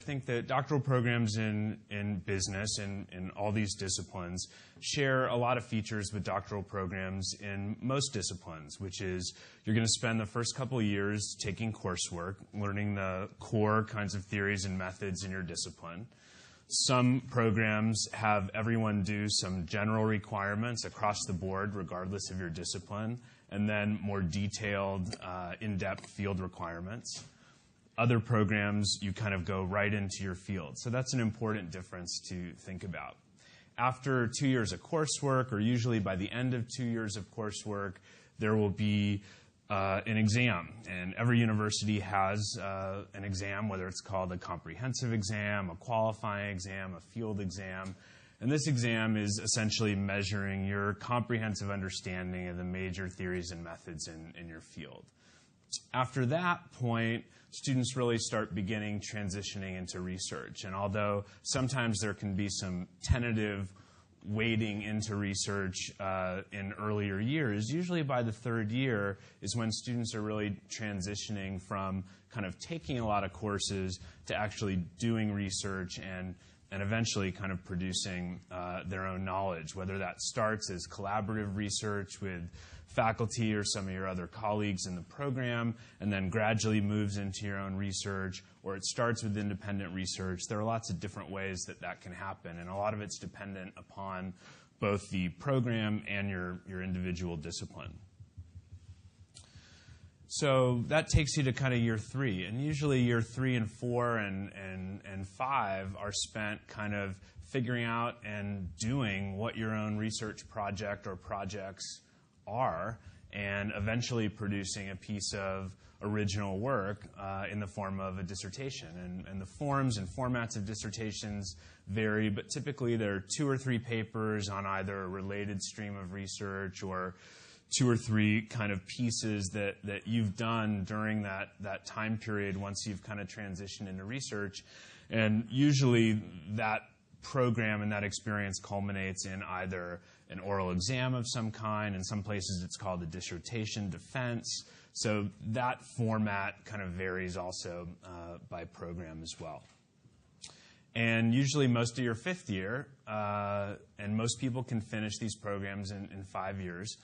think that doctoral programs in business and in all these disciplines share a lot of features with doctoral programs in most disciplines, which is you're going to spend the first couple of years taking coursework, learning the core kinds of theories and methods in your discipline. Some programs have everyone do some general requirements across the board, regardless of your discipline, and then more detailed, in-depth field requirements. Other programs, you kind of go right into your field. So that's an important difference to think about. After 2 years of coursework, or usually by the end of 2 years of coursework, there will be an exam. And every university has an exam, whether it's called a comprehensive exam, a qualifying exam, a field exam. And this exam is essentially measuring your comprehensive understanding of the major theories and methods in your field. After that point, students really start transitioning into research. And although sometimes there can be some tentative wading into research in earlier years, usually by the third year is when students are really transitioning from kind of taking a lot of courses to actually doing research and eventually kind of producing their own knowledge, whether that starts as collaborative research with faculty or some of your other colleagues in the program, and then gradually moves into your own research, or it starts with independent research. There are lots of different ways that can happen, and a lot of it's dependent upon both the program and your individual discipline. So that takes you to kind of year 3, and usually year 3 and 4 and 5 are spent kind of figuring out and doing what your own research project or projects are, and eventually producing a piece of original work in the form of a dissertation. And the forms and formats of dissertations vary, but typically there are 2 or 3 papers on either a related stream of research or 2 or 3 kind of pieces that you've done during that time period once you've kind of transitioned into research. And usually that program and that experience culminates in either an oral exam of some kind. In some places it's called a dissertation defense. So that format kind of varies also by program as well. And usually most of your 5th year, and most people can finish these programs in 5 years,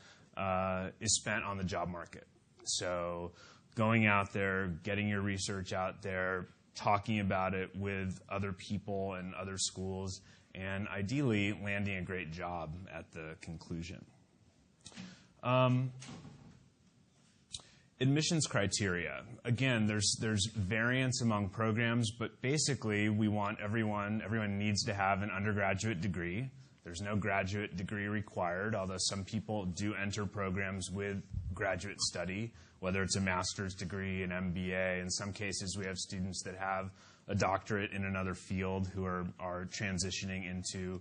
is spent on the job market. So going out there, getting your research out there, talking about it with other people and other schools, and ideally landing a great job at the conclusion. Admissions criteria. Again, there's variance among programs, but basically we want everyone needs to have an undergraduate degree. There's no graduate degree required, although some people do enter programs with graduate study, whether it's a master's degree, an MBA. In some cases, we have students that have a doctorate in another field who are transitioning into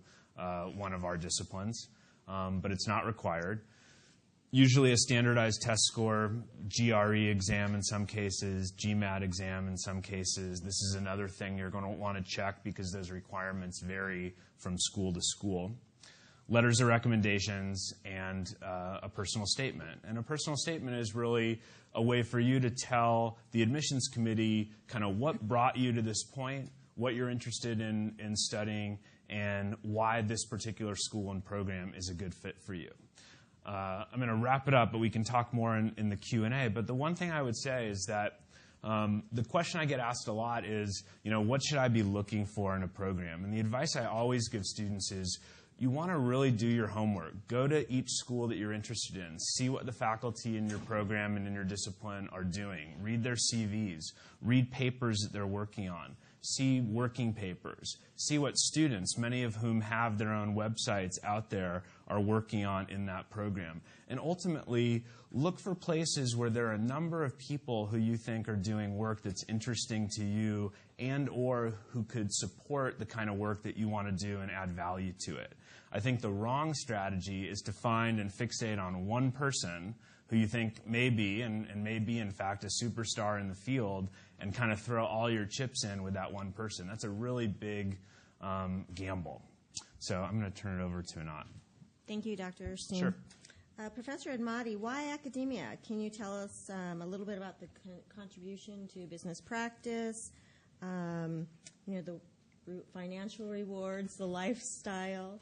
one of our disciplines, but it's not required. Usually a standardized test score, GRE exam in some cases, GMAT exam in some cases. This is another thing you're going to want to check because those requirements vary from school to school. Letters of recommendations and a personal statement. And a personal statement is really a way for you to tell the admissions committee kind of what brought you to this point, what you're interested in studying, and why this particular school and program is a good fit for you. I'm going to wrap it up, but we can talk more in the Q&A. But the one thing I would say is that the question I get asked a lot is, what should I be looking for in a program? And the advice I always give students is, you want to really do your homework. Go to each school that you're interested in. See what the faculty in your program and in your discipline are doing. Read their CVs. Read papers that they're working on. See working papers. See what students, many of whom have their own websites out there, are working on in that program. And ultimately, look for places where there are a number of people who you think are doing work that's interesting to you and or who could support the kind of work that you want to do and add value to it. I think the wrong strategy is to find and fixate on one person who you think may be, and may be in fact, a superstar in the field, and kind of throw all your chips in with that one person. That's a really big gamble. So I'm going to turn it over to Anat. Thank you, Dr. Erstein. Sure. Professor Admati, why academia? Can you tell us a little bit about the contribution to business practice, the financial rewards, the lifestyle,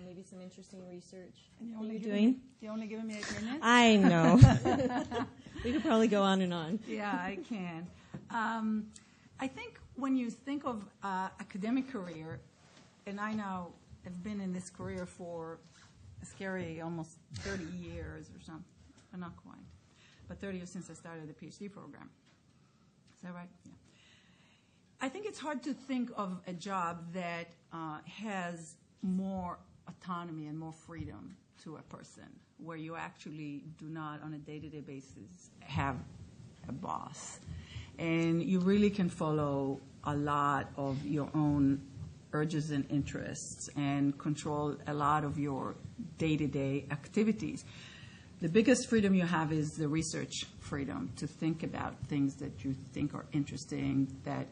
maybe some interesting research. And you're only giving me 8 minutes? I know. We could probably go on and on. Yeah, I can. I think when you think of academic career, and I now have been in this career for a scary almost 30 years or something, but not quite, but 30 years since I started the PhD program. Is that right? Yeah. I think it's hard to think of a job that has more autonomy and more freedom to a person, where you actually do not, on a day-to-day basis, have a boss. And you really can follow a lot of your own urges and interests and control a lot of your day-to-day activities. The biggest freedom you have is the research freedom to think about things that you think are interesting, that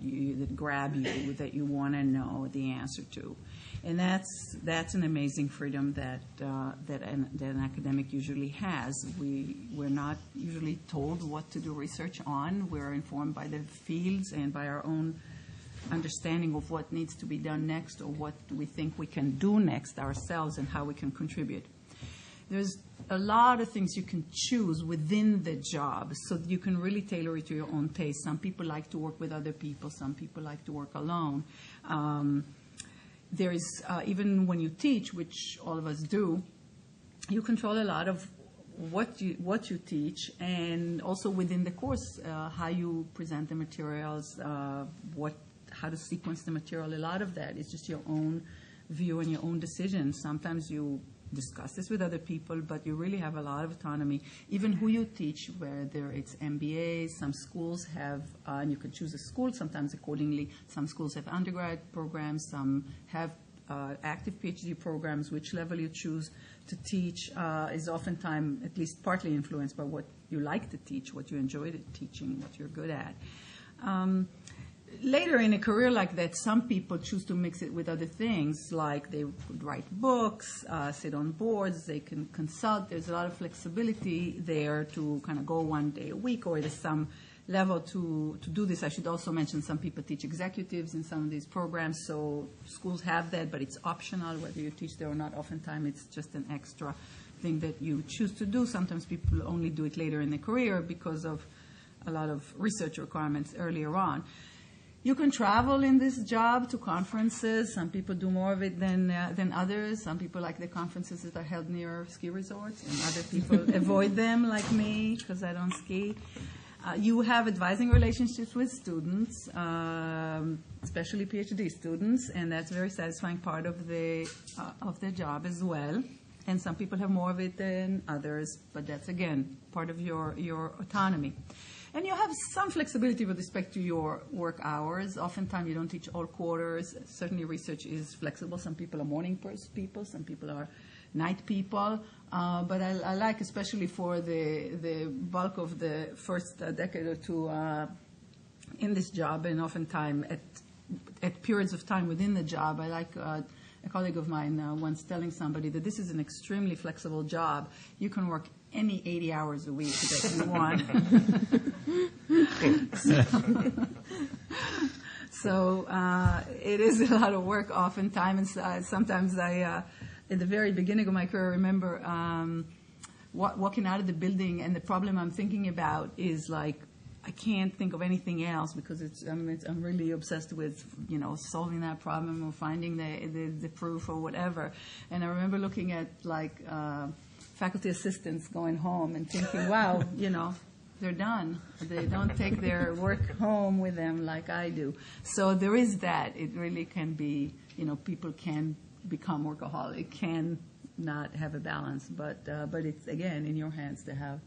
grab you, that you want to know the answer to. And that's an amazing freedom that an academic usually has. We're not usually told what to do research on. We're informed by the fields and by our own understanding of what needs to be done next, or what we think we can do next ourselves and how we can contribute. There's a lot of things you can choose within the job, so that you can really tailor it to your own taste. Some people like to work with other people. Some people like to work alone. There is, even when you teach, which all of us do, you control a lot of what you teach, and also within the course, how you present the materials, how to sequence the material. A lot of that is just your own view and your own decision. Sometimes you discuss this with other people, but you really have a lot of autonomy. Even who you teach, whether it's MBAs, some schools have, and you can choose a school sometimes accordingly. Some schools have undergrad programs, some have active PhD programs. Which level you choose to teach is oftentimes at least partly influenced by what you like to teach, what you enjoy teaching, what you're good at. Later in a career like that, some people choose to mix it with other things, like they could write books, sit on boards, they can consult. There's a lot of flexibility there to kind of go 1 day a week, or there's some level to do this. I should also mention some people teach executives in some of these programs, so schools have that, but it's optional whether you teach there or not. Oftentimes it's just an extra thing that you choose to do. Sometimes people only do it later in their career because of a lot of research requirements earlier on. You can travel in this job to conferences. Some people do more of it than others. Some people like the conferences that are held near ski resorts, and other people avoid them, like me, because I don't ski. You have advising relationships with students, especially PhD students, and that's a very satisfying part of the job as well. And some people have more of it than others, but that's, again, part of your autonomy. And you have some flexibility with respect to your work hours. Oftentimes you don't teach all quarters. Certainly research is flexible. Some people are morning people, some people are night people. But I like, especially for the bulk of the first decade or two in this job, and oftentimes at periods of time within the job, I like a colleague of mine once telling somebody that this is an extremely flexible job. You can work any 80 hours a week that you want. So it is a lot of work oftentimes. And sometimes I, at the very beginning of my career, I remember walking out of the building, and the problem I'm thinking about is like, I can't think of anything else because I'm really obsessed with, solving that problem or finding the proof or whatever. And I remember looking at faculty assistants going home and thinking, wow, they're done. They don't take their work home with them like I do. So there is that. It really can be, people can become workaholic, can not have a balance, but it's, again, in your hands to have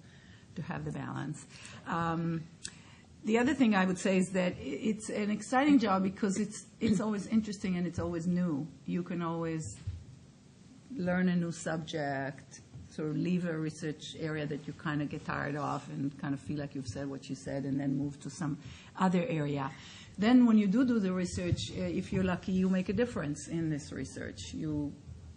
the balance. The other thing I would say is that it's an exciting job because it's always interesting and it's always new. You can always learn a new subject, sort of leave a research area that you kind of get tired of and kind of feel like you've said what you said, and then move to some other area. Then when you do the research, if you're lucky, you make a difference in this research. You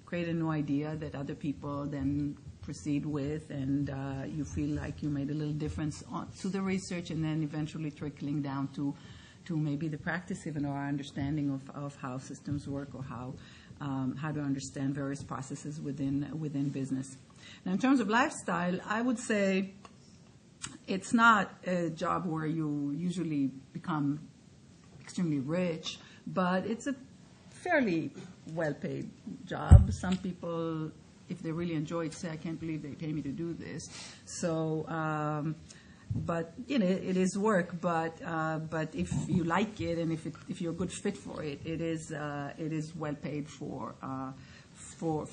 create a new idea that other people then proceed with, and you feel like you made a little difference to the research, and then eventually trickling down to to maybe the practice even, or our understanding of how systems work, or how to understand various processes within business. Now, in terms of lifestyle, I would say it's not a job where you usually become extremely rich, but it's a fairly well-paid job. Some people, if they really enjoy it, say, I can't believe they pay me to do this. So, but it is work. But if you like it, and if you're a good fit for it, it is well paid for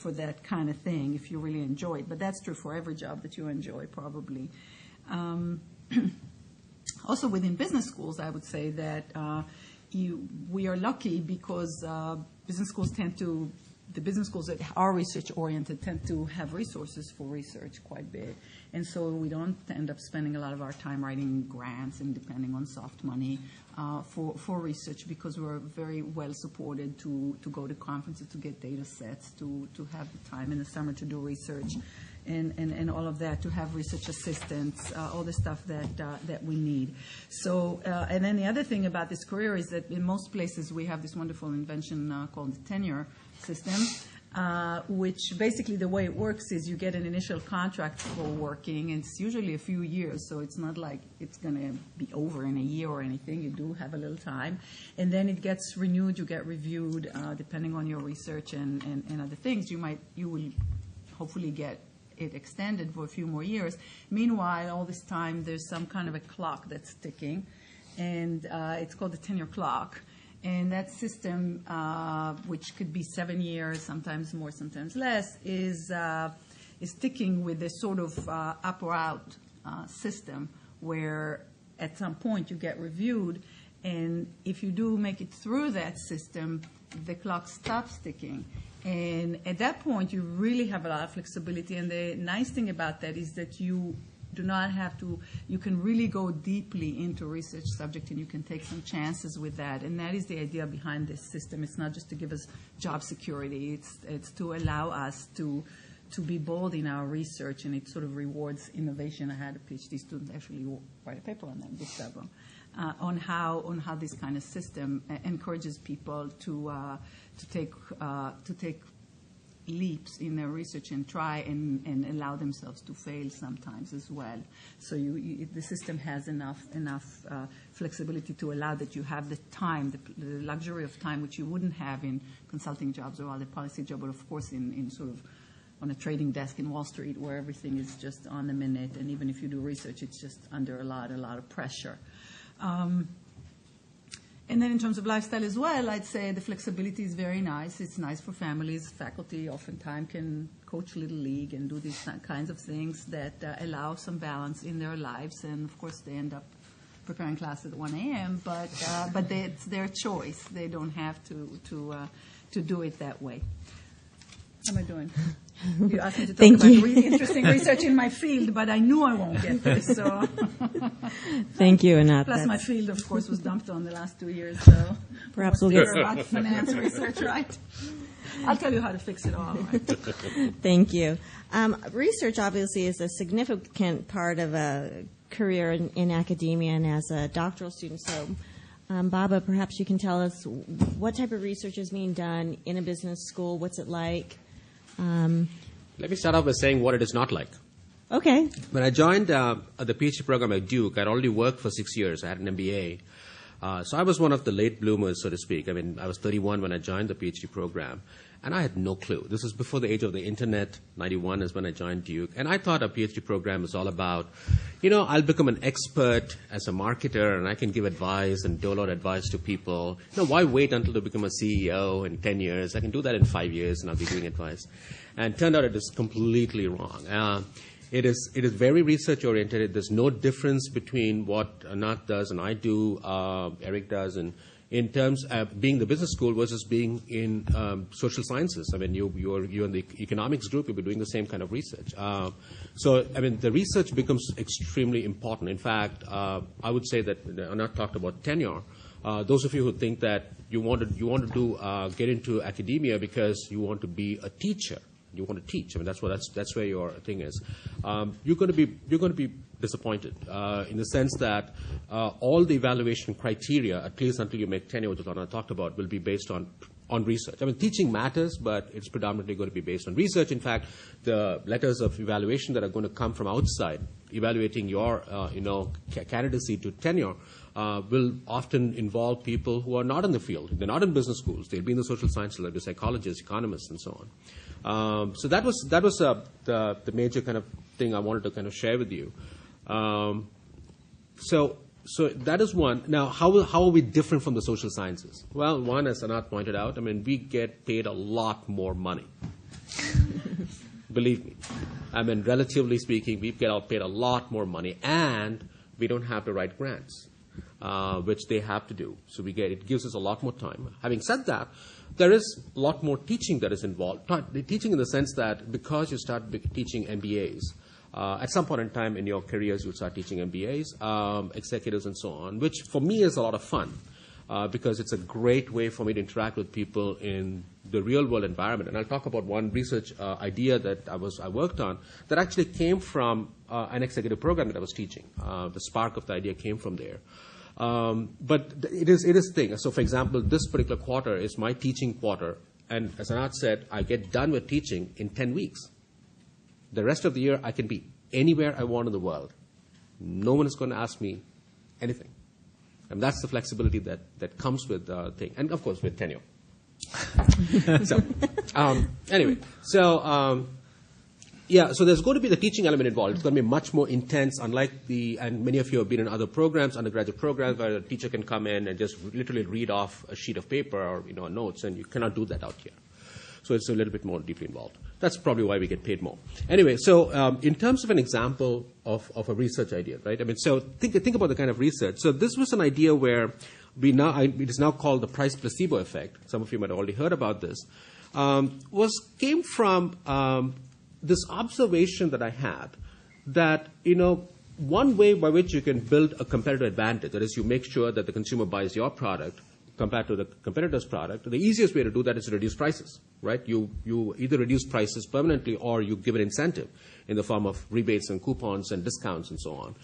that kind of thing. If you really enjoy it, but that's true for every job that you enjoy, probably. Also, within business schools, I would say that we are lucky because business schools the business schools that are research-oriented tend to have resources for research quite a bit. And so we don't end up spending a lot of our time writing grants and depending on soft money for research, because we're very well supported to go to conferences, to get data sets, to have the time in the summer to do research. And all of that, to have research assistants, all the stuff that we need. So, and then the other thing about this career is that in most places we have this wonderful invention called the tenure system, which basically the way it works is you get an initial contract for working, and it's usually a few years, so it's not like it's going to be over in a year or anything. You do have a little time, and then it gets renewed, you get reviewed, depending on your research and other things. You will hopefully get it extended for a few more years. Meanwhile, all this time, there's some kind of a clock that's ticking, and it's called the tenure clock. And that system, which could be 7 years, sometimes more, sometimes less, is ticking with this sort of up or out system, where at some point you get reviewed, and if you do make it through that system, the clock stops ticking. And at that point, you really have a lot of flexibility. And the nice thing about that is that you do not have to, you can really go deeply into research subject, and you can take some chances with that. And that is the idea behind this system. It's not just to give us job security. It's to allow us to be bold in our research, and it sort of rewards innovation. I had a PhD student actually write a paper on that, book several, on how this kind of system encourages people to take leaps in their research and try and allow themselves to fail sometimes as well. So the system has enough flexibility to allow that you have the time, the luxury of time, which you wouldn't have in consulting jobs or other policy jobs, but of course in sort of on a trading desk in Wall Street, where everything is just on the minute, and even if you do research, it's just under a lot of pressure. And then in terms of lifestyle as well, I'd say the flexibility is very nice. It's nice for families. Faculty oftentimes can coach Little League and do these kinds of things that allow some balance in their lives. And, of course, they end up preparing class at 1 a.m., but it's their choice. They don't have to do it that way. How am I doing? You asked me to talk about really interesting research in my field, but I knew I won't get there, so. Thank you, Anat. Plus, my field, of course, was dumped on the last 2 years, so. Perhaps we'll get about finance research, right? I'll tell you how to fix it all. Right? Thank you. Research, obviously, is a significant part of a career in academia and as a doctoral student. So, Baba, perhaps you can tell us what type of research is being done in a business school. What's it like? Let me start off by saying what it is not like. Okay. When I joined the PhD program at Duke, I'd already worked for 6 years. I had an MBA. So I was one of the late bloomers, so to speak. I mean, I was 31 when I joined the PhD program, and I had no clue. This was before the age of the Internet. 91 is when I joined Duke. And I thought a PhD program was all about, I'll become an expert as a marketer, and I can give advice and dole out advice to people. Why wait until to become a CEO in 10 years? I can do that in 5 years, and I'll be doing advice. And it turned out it is completely wrong. It is very research-oriented. There's no difference between what Anat does and I do, Eric does, and in terms of being the business school versus being in social sciences. I mean, you're in the economics group, you'll be doing the same kind of research. So, I mean, the research becomes extremely important. In fact, I would say that Anat talked about tenure. Those of you who think that you want to get into academia because you want to be a teacher, you want to teach. I mean, that's where your thing is. You're going to be disappointed in the sense that all the evaluation criteria, at least until you make tenure, which I talked about, will be based on research. I mean, teaching matters, but it's predominantly going to be based on research. In fact, the letters of evaluation that are going to come from outside, evaluating your, candidacy to tenure, will often involve people who are not in the field. They're not in business schools. They'll be in the social sciences, they'll be psychologists, economists, and so on. So that was the major kind of thing I wanted to kind of share with you. So that is one. Now, how are we different from the social sciences? Well, one, as Anat pointed out, I mean, we get paid a lot more money. Believe me. I mean, relatively speaking, we get paid a lot more money, and we don't have to write grants, which they have to do. So it gives us a lot more time. Having said that, there is a lot more teaching that is involved. Teaching in the sense that because you start teaching MBAs, at some point in time in your careers, you'll start teaching MBAs, executives, and so on, which for me is a lot of fun because it's a great way for me to interact with people in the real-world environment. And I'll talk about one research idea that I worked on that actually came from an executive program that I was teaching. The spark of the idea came from there. But it is a thing. So, for example, this particular quarter is my teaching quarter, and as Anat said, I get done with teaching in 10 weeks. The rest of the year, I can be anywhere I want in the world. No one is going to ask me anything. And that's the flexibility that comes with the thing. And, of course, with tenure. So there's going to be the teaching element involved. It's going to be much more intense, unlike and many of you have been in other programs, undergraduate programs, where a teacher can come in and just literally read off a sheet of paper or notes, and you cannot do that out here. So it's a little bit more deeply involved. That's probably why we get paid more. Anyway, so in terms of an example of a research idea, right? I mean, so think about the kind of research. So this was an idea where it is now called the price placebo effect. Some of you might have already heard about this. Came from this observation that I had that, one way by which you can build a competitive advantage, that is, you make sure that the consumer buys your product compared to the competitor's product, the easiest way to do that is to reduce prices, right? You either reduce prices permanently or you give an incentive in the form of rebates and coupons and discounts and so on.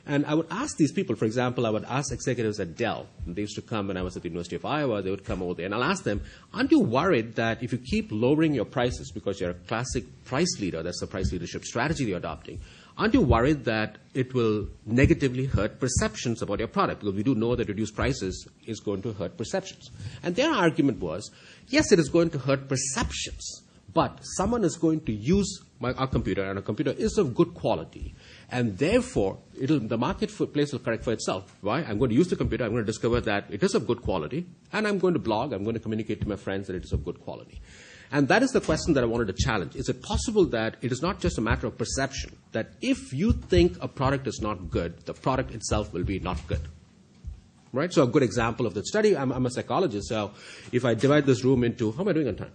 And I would ask these people, for example, I would ask executives at Dell. They used to come when I was at the University of Iowa. They would come over there, and I'll ask them, aren't you worried that if you keep lowering your prices because you're a classic price leader, that's the price leadership strategy you're adopting, aren't you worried that it will negatively hurt perceptions about your product? Because we do know that reduced prices is going to hurt perceptions. And their argument was, yes, it is going to hurt perceptions, but someone is going to use our computer, and our computer is of good quality. And therefore, the marketplace will correct for itself. Why? I'm going to use the computer. I'm going to discover that it is of good quality. And I'm going to blog. I'm going to communicate to my friends that it is of good quality. And that is the question that I wanted to challenge. Is it possible that it is not just a matter of perception, that if you think a product is not good, the product itself will be not good? Right? So a good example of that study, I'm a psychologist. So if I divide this room into, how am I doing on time?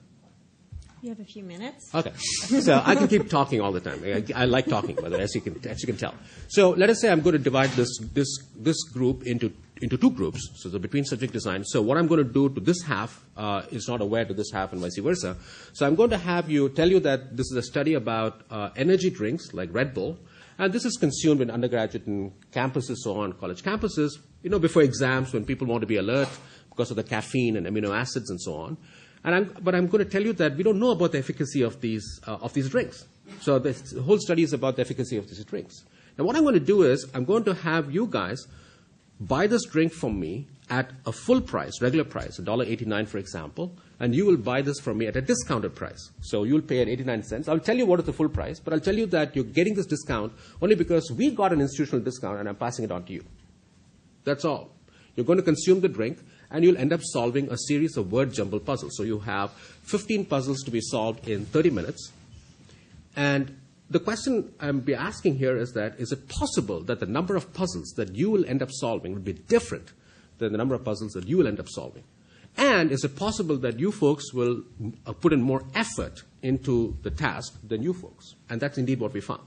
You have a few minutes. Okay. So I can keep talking all the time. I like talking, by the way, as you can tell. So let us say I'm going to divide this group into two groups, so the between subject design. So what I'm going to do to this half is not aware to this half and vice versa. So I'm going to tell you that this is a study about energy drinks like Red Bull, and this is consumed in undergraduate and campuses, so on, college campuses, before exams when people want to be alert because of the caffeine and amino acids and so on. But I'm going to tell you that we don't know about the efficacy of these drinks. So the whole study is about the efficacy of these drinks. Now what I'm going to do is I'm going to have you guys buy this drink from me at a full price, regular price, $1.89 for example, and you will buy this from me at a discounted price. So you'll pay at 89 cents. I'll tell you what is the full price, but I'll tell you that you're getting this discount only because we got an institutional discount and I'm passing it on to you. That's all. You're going to consume the drink, and you'll end up solving a series of word jumble puzzles. So you have 15 puzzles to be solved in 30 minutes. And the question I'm be asking here is it possible that the number of puzzles that you will end up solving will be different than the number of puzzles that you will end up solving? And is it possible that you folks will put in more effort into the task than you folks? And that's indeed what we found.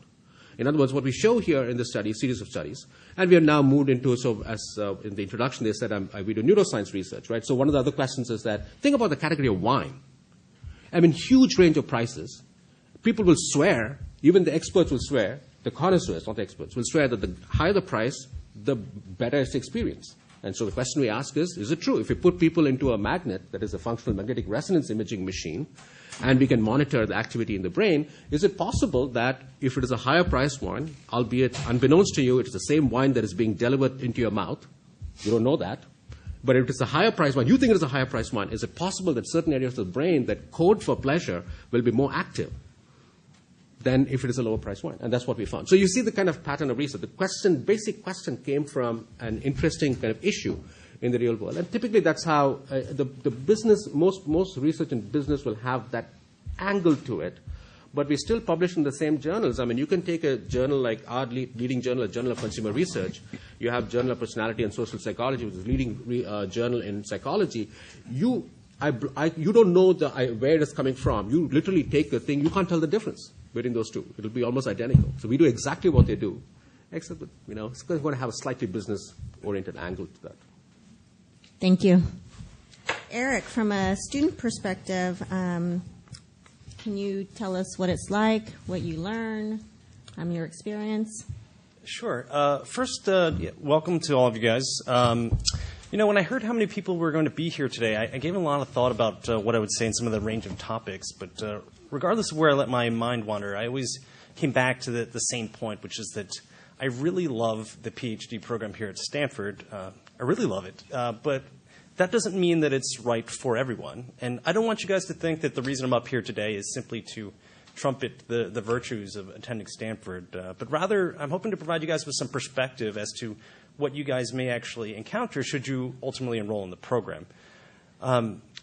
In other words, what we show here in this study, series of studies, and we are now moved into, in the introduction they said we do neuroscience research, right? So one of the other questions is that, think about the category of wine. I mean, huge range of prices. People will swear, even the experts will swear, the connoisseurs, not the experts, will swear that the higher the price, the better its experience. And so the question we ask is it true? If we put people into a magnet, that is a functional magnetic resonance imaging machine, and we can monitor the activity in the brain, is it possible that if it is a higher priced wine, albeit unbeknownst to you, it is the same wine that is being delivered into your mouth, you don't know that, but if it's a higher priced wine, you think it is a higher priced wine, is it possible that certain areas of the brain that code for pleasure will be more active than if it is a lower priced wine? And that's what we found. So you see the kind of pattern of research. The basic question came from an interesting kind of issue in the real world. And typically that's how the business, most research in business will have that angle to it. But we still publish in the same journals. I mean, you can take a journal like our leading journal, a Journal of Consumer Research. You have Journal of Personality and Social Psychology, which is a leading journal in psychology. You don't know where it is coming from. You literally take the thing. You can't tell the difference between those two. It'll be almost identical. So we do exactly what they do, except that, it's going to have a slightly business-oriented angle to that. Thank you. Eric, from a student perspective, can you tell us what it's like, what you learn, your experience? Sure. First, welcome to all of you guys. When I heard how many people were going to be here today, I gave a lot of thought about what I would say in some of the range of topics. But regardless of where I let my mind wander, I always came back to the same point, which is that I really love the PhD program here at Stanford. I really love it. But that doesn't mean that it's right for everyone. And I don't want you guys to think that the reason I'm up here today is simply to trumpet the virtues of attending Stanford. But rather, I'm hoping to provide you guys with some perspective as to what you guys may actually encounter should you ultimately enroll in the program.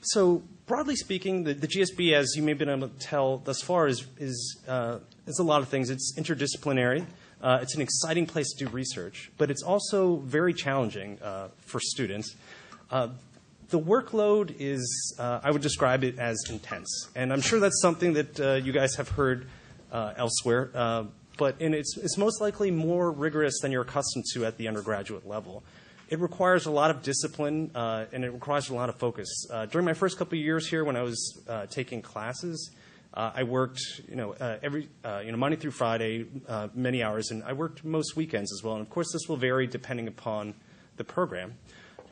So broadly speaking, the GSB, as you may have been able to tell thus far, is a lot of things. It's interdisciplinary. It's an exciting place to do research, but it's also very challenging for students. The workload is, I would describe it as intense. And I'm sure that's something that you guys have heard elsewhere. But it's most likely more rigorous than you're accustomed to at the undergraduate level. It requires a lot of discipline, and it requires a lot of focus. During my first couple of years here, when I was taking classes, I worked, every Monday through Friday, many hours, and I worked most weekends as well. And of course, this will vary depending upon the program.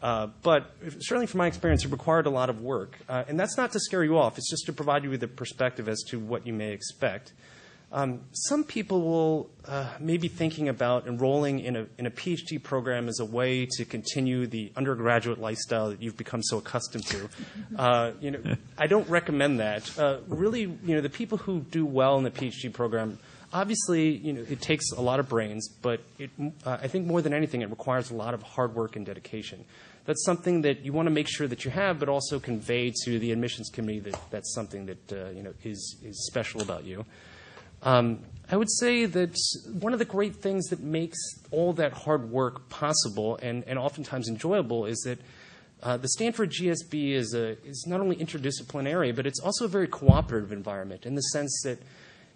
But certainly from my experience, it required a lot of work. And that's not to scare you off. It's just to provide you with a perspective as to what you may expect. Some people will maybe thinking about enrolling in a PhD program as a way to continue the undergraduate lifestyle that you've become so accustomed to. I don't recommend that. Really, the people who do well in the PhD program, obviously, it takes a lot of brains, but I think more than anything, it requires a lot of hard work and dedication. That's something that you want to make sure that you have, but also convey to the admissions committee that that's something that is special about you. I would say that one of the great things that makes all that hard work possible and oftentimes enjoyable is that the Stanford GSB is not only interdisciplinary, but it's also a very cooperative environment in the sense that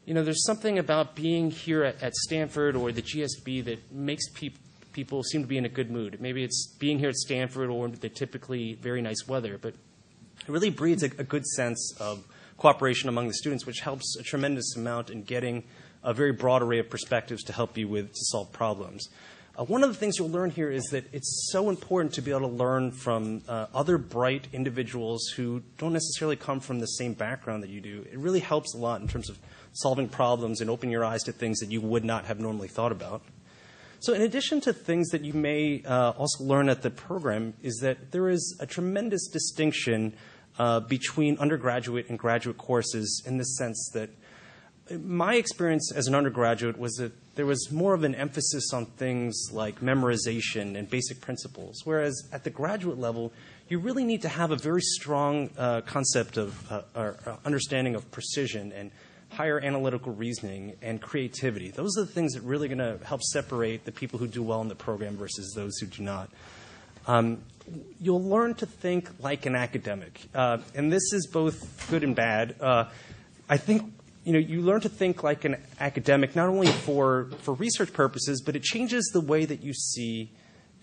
there's something about being here at Stanford or the GSB that makes people seem to be in a good mood. Maybe it's being here at Stanford or the typically very nice weather, but it really breeds a good sense of cooperation among the students, which helps a tremendous amount in getting a very broad array of perspectives to help you to solve problems. One of the things you'll learn here is that it's so important to be able to learn from other bright individuals who don't necessarily come from the same background that you do. It really helps a lot in terms of solving problems and opening your eyes to things that you would not have normally thought about. So in addition to things that you may also learn at the program is that there is a tremendous distinction between undergraduate and graduate courses in the sense that my experience as an undergraduate was that there was more of an emphasis on things like memorization and basic principles, whereas at the graduate level, you really need to have a very strong concept of or understanding of precision and higher analytical reasoning and creativity. Those are the things that are really going to help separate the people who do well in the program versus those who do not. You'll learn to think like an academic, and this is both good and bad. I think you learn to think like an academic not only for research purposes, but it changes the way that you see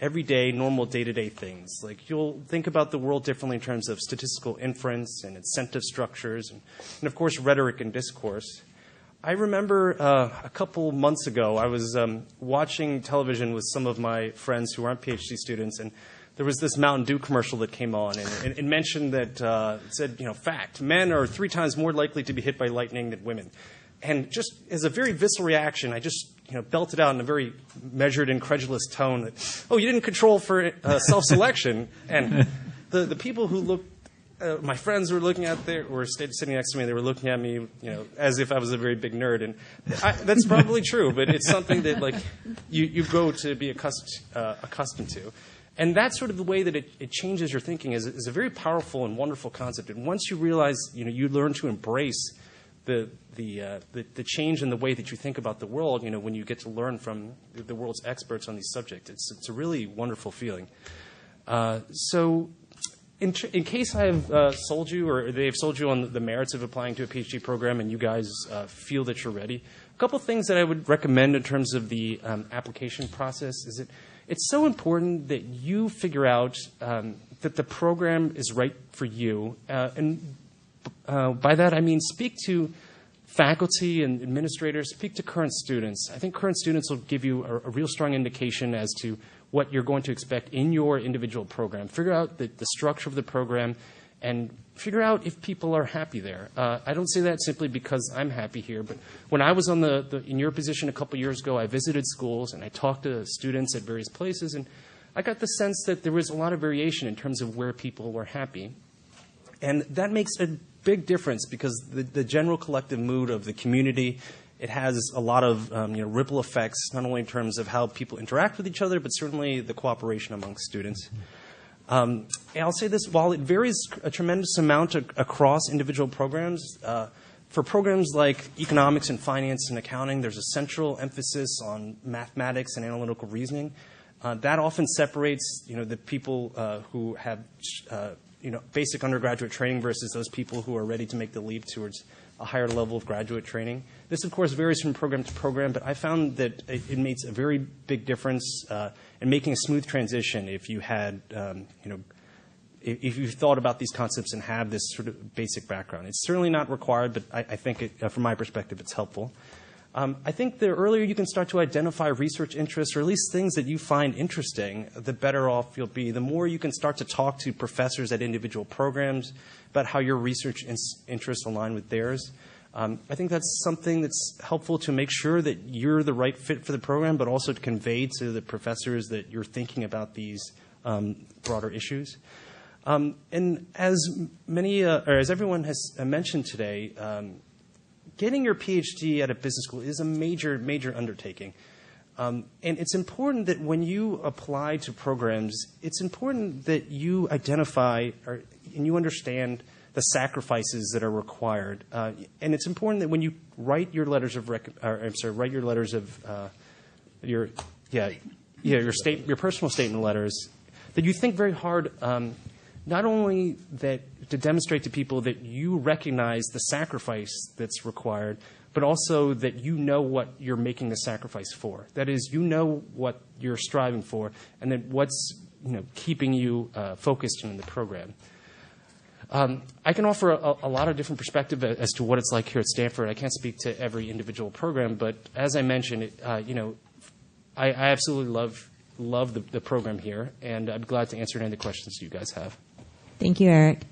everyday, normal, day-to-day things. Like you'll think about the world differently in terms of statistical inference and incentive structures, and of course rhetoric and discourse. I remember a couple months ago, I was watching television with some of my friends who aren't PhD students, and there was this Mountain Dew commercial that came on, and it mentioned that, it said, fact, men are 3 times more likely to be hit by lightning than women. And just as a very visceral reaction, I just belted out in a very measured, incredulous tone that, oh, you didn't control for self-selection. And the people who looked, my friends who were looking out there, were sitting next to me, they were looking at me, as if I was a very big nerd. And that's probably true, but it's something that you grow to be accustomed to. And that's sort of the way that it changes your thinking is a very powerful and wonderful concept. And once you realize, you learn to embrace the change in the way that you think about the world, when you get to learn from the world's experts on these subjects, it's a really wonderful feeling. So in case I have sold you, or they have sold you on the merits of applying to a PhD program and you guys feel that you're ready, a couple things that I would recommend in terms of the application process is that it's so important that you figure out that the program is right for you. And by that I mean speak to faculty and administrators, speak to current students. I think current students will give you a real strong indication as to what you're going to expect in your individual program. Figure out the structure of the program and figure out if people are happy there. I don't say that simply because I'm happy here, but when I was in your position a couple years ago, I visited schools and I talked to students at various places, and I got the sense that there was a lot of variation in terms of where people were happy. And that makes a big difference because the general collective mood of the community, it has a lot of ripple effects, not only in terms of how people interact with each other, but certainly the cooperation among students. And I'll say this, while it varies a tremendous amount across individual programs, for programs like economics and finance and accounting, there's a central emphasis on mathematics and analytical reasoning. That often separates the people who have basic undergraduate training versus those people who are ready to make the leap towards a higher level of graduate training. This, of course, varies from program to program, but I found that it makes a very big difference in making a smooth transition if you had, if you thought about these concepts and have this sort of basic background. It's certainly not required, but I think, from my perspective, it's helpful. I think the earlier you can start to identify research interests, or at least things that you find interesting, the better off you'll be. The more you can start to talk to professors at individual programs about how your research interests align with theirs. I think that's something that's helpful to make sure that you're the right fit for the program, but also to convey to the professors that you're thinking about these broader issues. And as everyone has mentioned today, getting your PhD at a business school is a major, major undertaking. And it's important that when you apply to programs, it's important that you identify and you understand the sacrifices that are required. And it's important that when you write your letters of your personal statement letters, that you think very hard, not only that to demonstrate to people that you recognize the sacrifice that's required, but also that you know what you're making the sacrifice for. That is, you know what you're striving for, and then what's keeping you focused in the program. I can offer a lot of different perspective as to what it's like here at Stanford. I can't speak to every individual program, but as I mentioned, I absolutely love the program here, and I'd be glad to answer any of the questions you guys have. Thank you, Eric.